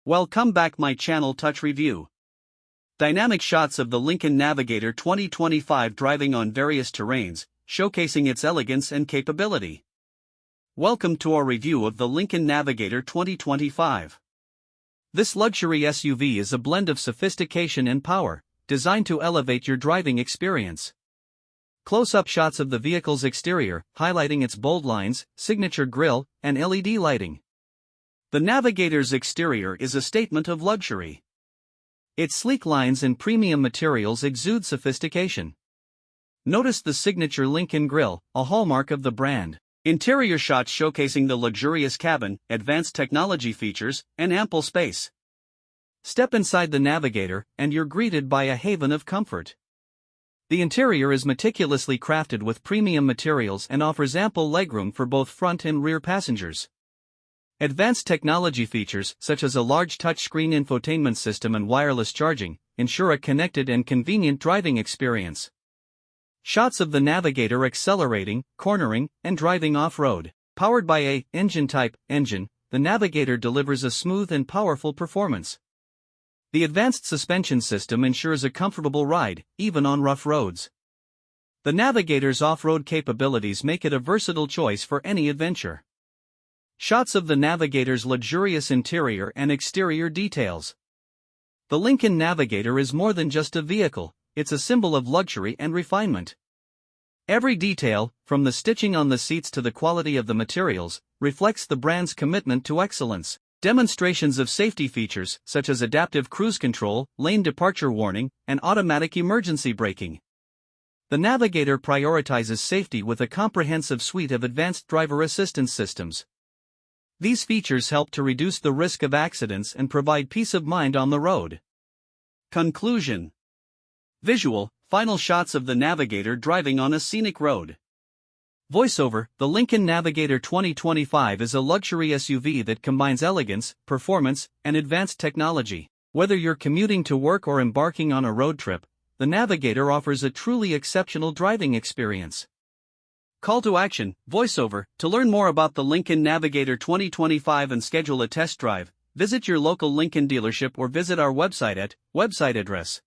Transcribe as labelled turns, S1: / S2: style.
S1: Welcome back my channel Touch Review. Dynamic shots of the Lincoln Navigator 2025 driving on various terrains, showcasing its elegance and capability. Welcome to our review of the Lincoln Navigator 2025. This luxury SUV is a blend of sophistication and power, designed to elevate your driving experience. Close-up shots of the vehicle's exterior, highlighting its bold lines, signature grille, and LED lighting. The Navigator's exterior is a statement of luxury. Its sleek lines and premium materials exude sophistication. Notice the signature Lincoln grille, a hallmark of the brand. Interior shots showcasing the luxurious cabin, advanced technology features, and ample space. Step inside the Navigator, and you're greeted by a haven of comfort. The interior is meticulously crafted with premium materials and offers ample legroom for both front and rear passengers. Advanced technology features, such as a large touchscreen infotainment system and wireless charging, ensure a connected and convenient driving experience. Shots of the Navigator accelerating, cornering, and driving off-road. Powered by a engine-type engine, the Navigator delivers a smooth and powerful performance. The advanced suspension system ensures a comfortable ride, even on rough roads. The Navigator's off-road capabilities make it a versatile choice for any adventure. Shots of the Navigator's luxurious interior and exterior details. The Lincoln Navigator is more than just a vehicle, it's a symbol of luxury and refinement. Every detail, from the stitching on the seats to the quality of the materials, reflects the brand's commitment to excellence. Demonstrations of safety features, such as adaptive cruise control, lane departure warning, and automatic emergency braking. The Navigator prioritizes safety with a comprehensive suite of advanced driver assistance systems. These features help to reduce the risk of accidents and provide peace of mind on the road. Conclusion. Visual, final shots of the Navigator driving on a scenic road. Voiceover, the Lincoln Navigator 2025 is a luxury SUV that combines elegance, performance, and advanced technology. Whether you're commuting to work or embarking on a road trip, the Navigator offers a truly exceptional driving experience. Call to action, voiceover. To learn more about the Lincoln Navigator 2025 and schedule a test drive, visit your local Lincoln dealership or visit our website at website address